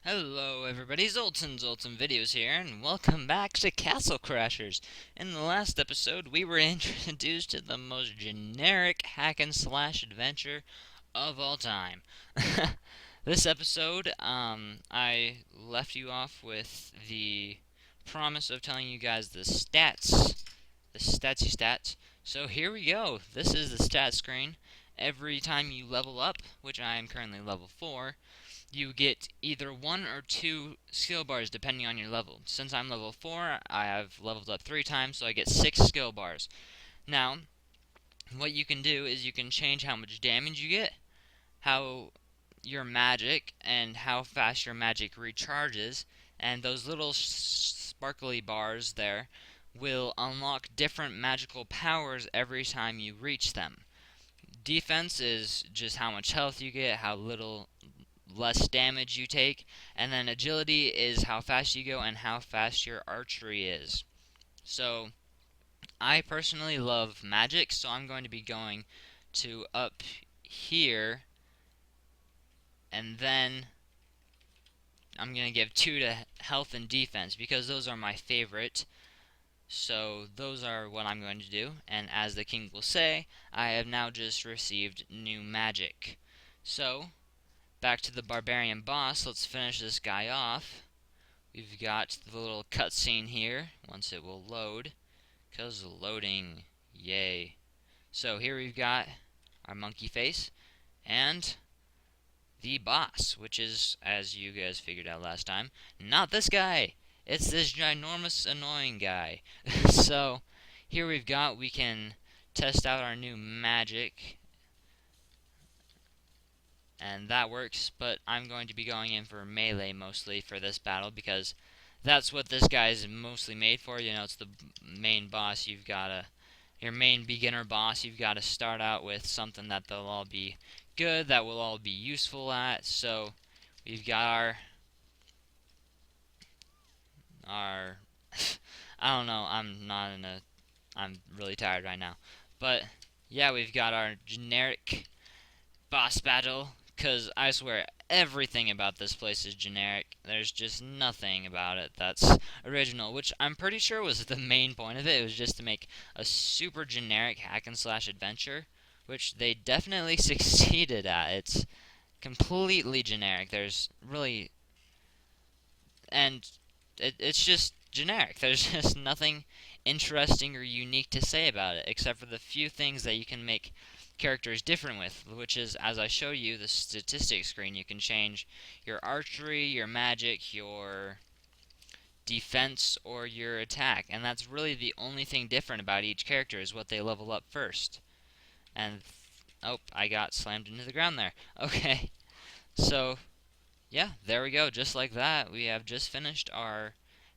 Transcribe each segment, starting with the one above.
Hello everybody, Zoltan Videos here, and welcome back to Castle Crashers. In the last episode, we were introduced to the most generic hack and slash adventure of all time. This episode, I left you off with the promise of telling you guys the statsy stats. So here we go. This is the stat screen. Every time you level up, which I am currently level 4, you get either one or two skill bars depending on your level. Since I'm level 4, I have leveled up 3 times, so I get 6 skill bars. Now, what you can do is you can change how much damage you get, how your magic, and how fast your magic recharges, and those little sparkly bars there will unlock different magical powers every time you reach them. Defense is just how much health you get, how little less damage you take, and then agility is how fast you go and how fast your archery is. So I personally love magic, so I'm going to be going to up here, and then I'm going to give 2 to health and defense because those are my favorite. So those are what I'm going to do, and as the king will say, I have now just received new magic. So back to the barbarian boss. Let's finish this guy off. We've got the little cutscene here, once it will load, because loading, yay. So here we've got our monkey face, and the boss, which is, as you guys figured out last time, not this guy. It's this ginormous annoying guy. So here we can test out our new magic, and that works, but I'm going to be going in for melee mostly for this battle because that's what this guy is mostly made for. You know, it's the main boss. Your main beginner boss, you've got to start out with something that they'll all be good, that we'll all be useful at. So we've got our I don't know, I'm really tired right now. But yeah, we've got our generic boss battle, because I swear everything about this place is generic. There's just nothing about it that's original, which I'm pretty sure was the main point of it. It was just to make a super generic hack and slash adventure, which they definitely succeeded at. It's completely generic. There's really, and it's just generic. There's just nothing interesting or unique to say about it, except for the few things that you can make characters different with, which is, as I show you, the statistics screen. You can change your archery, your magic, your defense, or your attack, and that's really the only thing different about each character is what they level up first. And, oh, I got slammed into the ground there. Okay, so yeah, there we go. Just like that, we have just finished our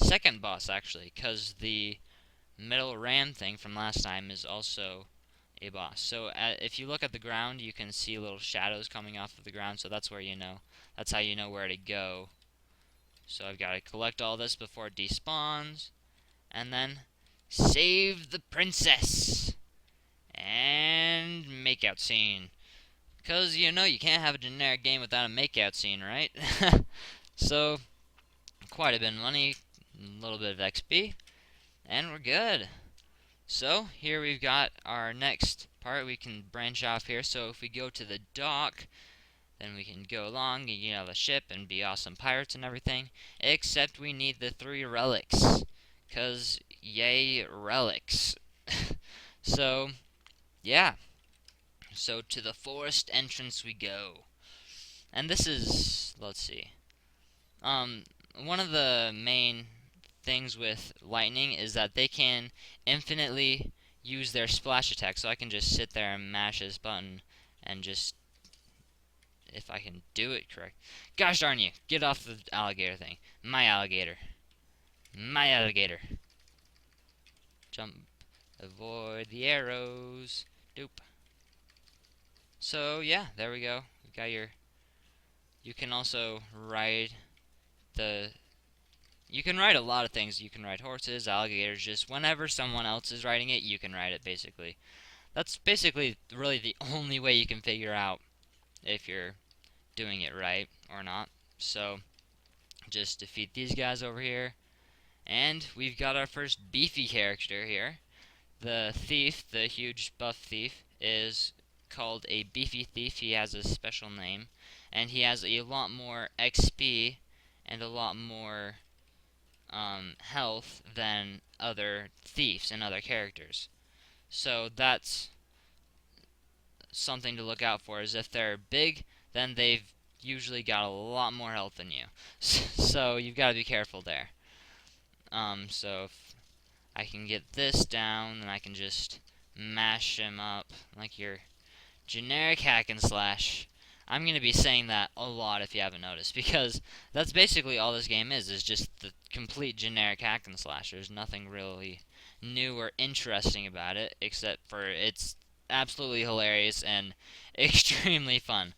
second boss, actually, because the metal ram thing from last time is also a boss. So if you look at the ground, you can see little shadows coming off of the ground, so that's where you know, that's how you know where to go. So I've got to collect all this before it despawns, and then save the princess and makeout scene. Because, you know, you can't have a generic game without a makeout scene, right? So, quite a bit of money, a little bit of XP, and we're good. So, here we've got our next part. We can branch off here. So, if we go to the dock, then we can go along, you know, the ship and be awesome pirates and everything. Except we need the 3 relics. Because, yay, relics. So, yeah. So, to the forest entrance we go. And this is, let's see. One of the main things with lightning is that they can infinitely use their splash attack. So I can just sit there and mash this button and just, if I can do it correct. Gosh darn you, get off the alligator thing. My alligator. My alligator. Jump. Avoid the arrows. Doop. So yeah, there we go. We got your, you can also ride the, you can ride a lot of things. You can ride horses, alligators, just whenever someone else is riding it, you can ride it, basically. That's basically really the only way you can figure out if you're doing it right or not. So, just defeat these guys over here. And we've got our first beefy character here. The thief, the huge buff thief, is called a beefy thief. He has a special name, and he has a lot more XP and a lot more health than other thieves and other characters. So that's something to look out for. Is if they're big, then they've usually got a lot more health than you. So you've got to be careful there. So if I can get this down, then I can just mash him up like your generic hack and slash. I'm going to be saying that a lot if you haven't noticed, because that's basically all this game is just the complete generic hack and slash. There's nothing really new or interesting about it, except for it's absolutely hilarious and extremely fun.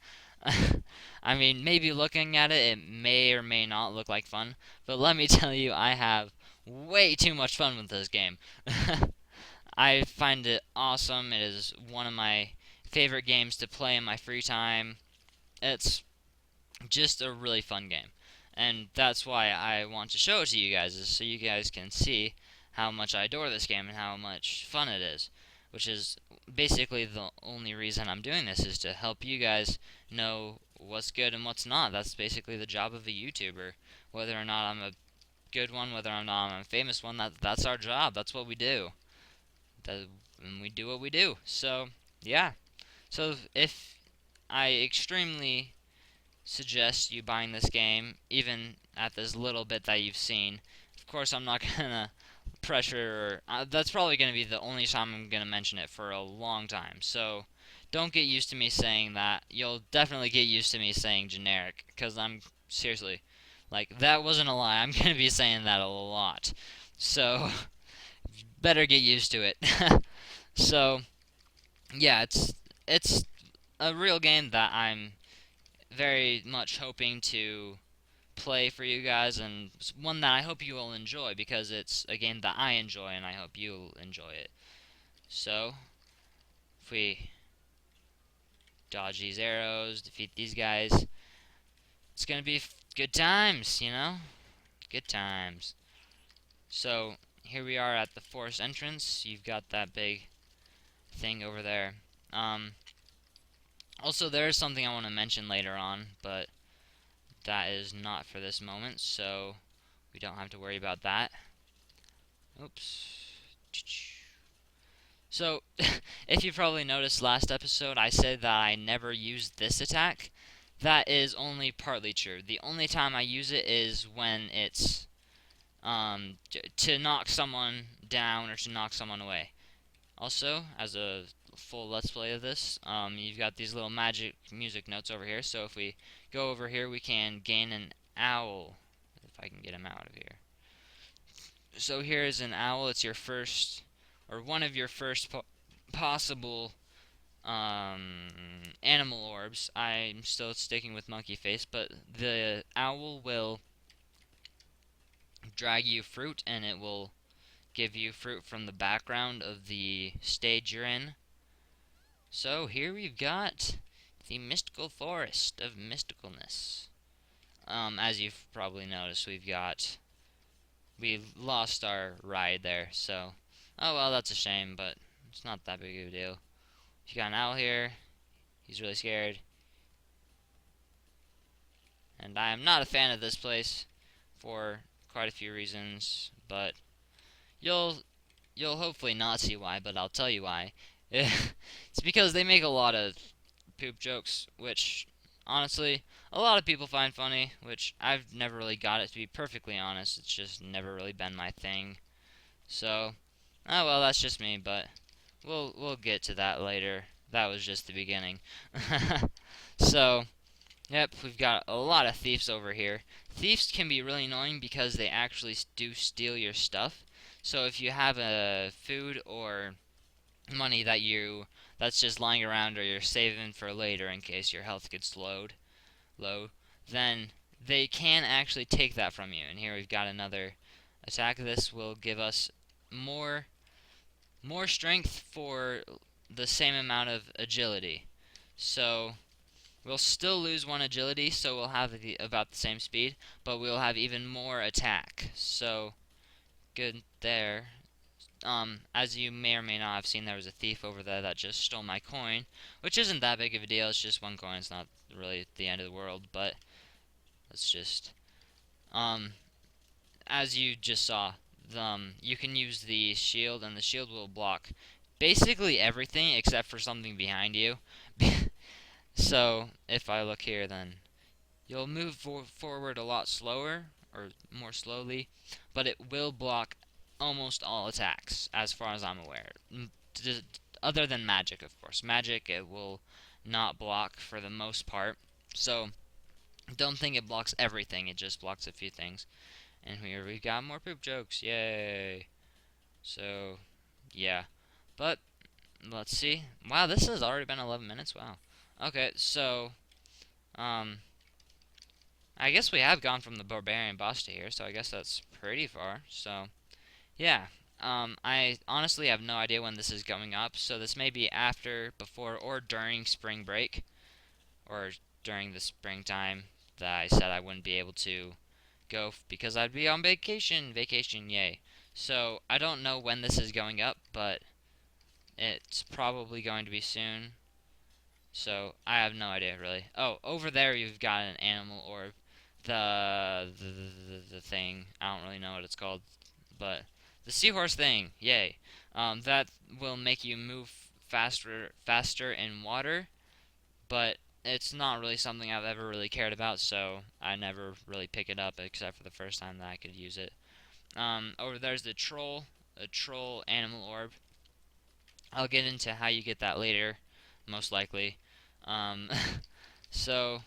I mean, maybe looking at it, it may or may not look like fun, but let me tell you, I have way too much fun with this game. I find it awesome. It is one of my favorite games to play in my free time. It's just a really fun game. And that's why I want to show it to you guys, is so you guys can see how much I adore this game and how much fun it is. Which is basically the only reason I'm doing this, is to help you guys know what's good and what's not. That's basically the job of a YouTuber. Whether or not I'm a good one, whether or not I'm a famous one, that's our job. That's what we do. And we do what we do. So, yeah. So if I extremely suggest you buying this game, even at this little bit that you've seen. Of course, I'm not gonna pressure. That's probably gonna be the only time I'm gonna mention it for a long time. So don't get used to me saying that. You'll definitely get used to me saying generic, because I'm seriously, like, that wasn't a lie. I'm gonna be saying that a lot. So better get used to it. So yeah, it's a real game that I'm very much hoping to play for you guys, and one that I hope you will enjoy, because it's a game that I enjoy and I hope you'll enjoy it. So, if we dodge these arrows, defeat these guys, it's gonna be good times, you know? Good times. So, here we are at the forest entrance. You've got that big thing over there. Also, there's something I want to mention later on, but that is not for this moment, so we don't have to worry about that. Oops. So, if you probably noticed last episode, I said that I never used this attack. That is only partly true. The only time I use it is when it's to knock someone down or to knock someone away. Also, as a full let's play of this, you've got these little magic music notes over here. So if we go over here, we can gain an owl. If I can get him out of here. So here is an owl. It's your first, or one of your first possible animal orbs. I'm still sticking with monkey face, but the owl will drag you fruit, and it will give you fruit from the background of the stage you're in. So here we've got the mystical forest of mysticalness. As you've probably noticed, we lost our ride there, so oh well, that's a shame, but it's not that big of a deal. You got an owl here. He's really scared, and I am not a fan of this place for quite a few reasons, but you'll hopefully not see why, but I'll tell you why. It's because they make a lot of poop jokes, which honestly a lot of people find funny, which I've never really got it, to be perfectly honest. It's just never really been my thing. So, oh well, that's just me, but we'll get to that later. That was just the beginning. So, yep, we've got a lot of thieves over here. Thieves can be really annoying because they actually do steal your stuff. So if you have a food or money that's just lying around, or you're saving for later in case your health gets low, then they can actually take that from you. And here we've got another attack. This will give us more strength for the same amount of agility. So We'll still lose 1 agility, so we'll have about the same speed, but we'll have even more attack. So, good there. As you may or may not have seen, there was a thief over there that just stole my coin, which isn't that big of a deal. It's just 1 coin. It's not really the end of the world, but let's just, um, as you just saw, you can use the shield, and the shield will block basically everything except for something behind you. So, if I look here, then you'll move forward a lot slower, or more slowly, but it will block almost all attacks, as far as I'm aware. Other than magic, of course. Magic, it will not block for the most part. So, don't think it blocks everything, it just blocks a few things. And here we've got more poop jokes, yay! So, yeah. But, let's see. Wow, this has already been 11 minutes, wow. Okay, so, I guess we have gone from the barbarian boss to here, so I guess that's pretty far. So, yeah. I honestly have no idea when this is going up, so this may be after, before, or during spring break, or during the springtime that I said I wouldn't be able to go because I'd be on vacation. Vacation, yay. So, I don't know when this is going up, but it's probably going to be soon. So, I have no idea, really. Oh, over there you've got an animal orb. The thing. I don't really know what it's called, but the seahorse thing. Yay! That will make you move faster in water, but it's not really something I've ever really cared about, so I never really pick it up except for the first time that I could use it. Over there's the troll, a troll animal orb. I'll get into how you get that later, most likely. Um, so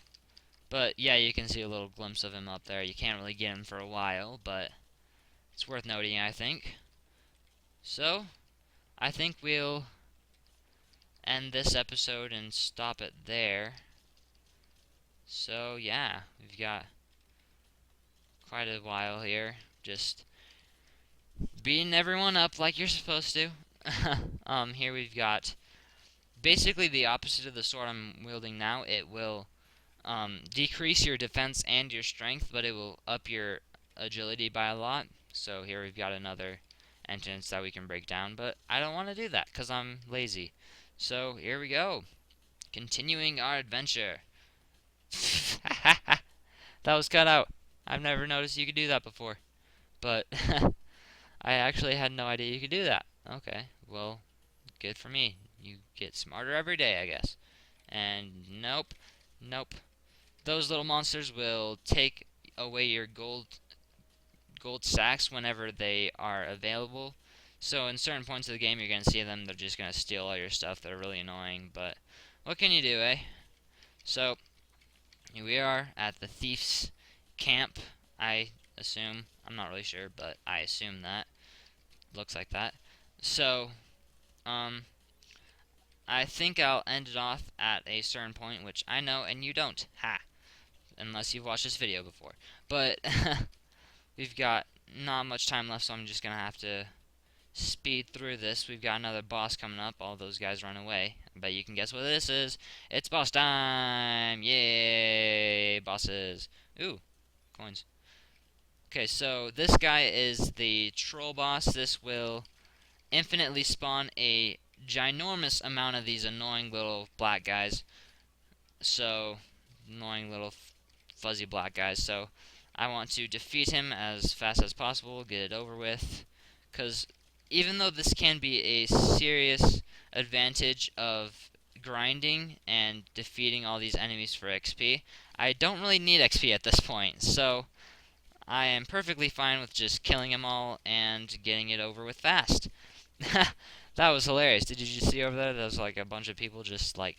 But yeah, you can see a little glimpse of him up there. You can't really get him for a while, but it's worth noting, I think. So, I think we'll end this episode and stop it there. So, yeah, we've got quite a while here. Just beating everyone up like you're supposed to. Here we've got basically the opposite of the sword I'm wielding now. It will decrease your defense and your strength, but it will up your agility by a lot. So here we've got another entrance that we can break down, but I don't want to do that because I'm lazy. So here we go. Continuing our adventure. That was cut out. I've never noticed you could do that before. But I actually had no idea you could do that. Okay, well, good for me. You get smarter every day, I guess. And nope, nope. Those little monsters will take away your gold sacks whenever they are available. So in certain points of the game, you're going to see them. They're just going to steal all your stuff. They're really annoying, but what can you do, eh? So here we are at the thieves' camp, I assume. I'm not really sure, but I assume that. Looks like that. So, I think I'll end it off at a certain point, which I know and you don't. Ha! Unless you've watched this video before. But we've got not much time left, so I'm just gonna have to speed through this. We've got another boss coming up. All those guys run away. I bet you can guess what this is. It's boss time! Yay! Bosses. Ooh, coins. Okay, so this guy is the troll boss. This will infinitely spawn a ginormous amount of these annoying little black guys. So, annoying little fuzzy black guys. So, I want to defeat him as fast as possible, get it over with. Because even though this can be a serious advantage of grinding and defeating all these enemies for XP, I don't really need XP at this point. So, I am perfectly fine with just killing them all and getting it over with fast. That was hilarious. Did you just see over there? There was like a bunch of people just like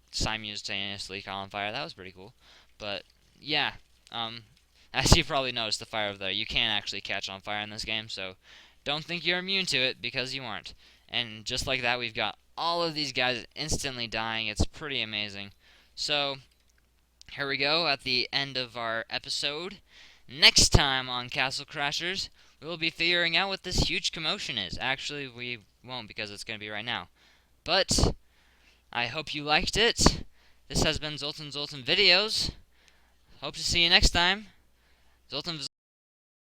simultaneously calling fire. That was pretty cool. But yeah, as you probably noticed, the fire over there, you can't actually catch on fire in this game, so don't think you're immune to it because you aren't. And just like that, we've got all of these guys instantly dying. It's pretty amazing. So here we go at the end of our episode. Next time on Castle Crashers, we will be figuring out what this huge commotion is. Actually, we won't because it's going to be right now. But I hope you liked it. This has been Zoltan Videos. Hope to see you next time. Zoltan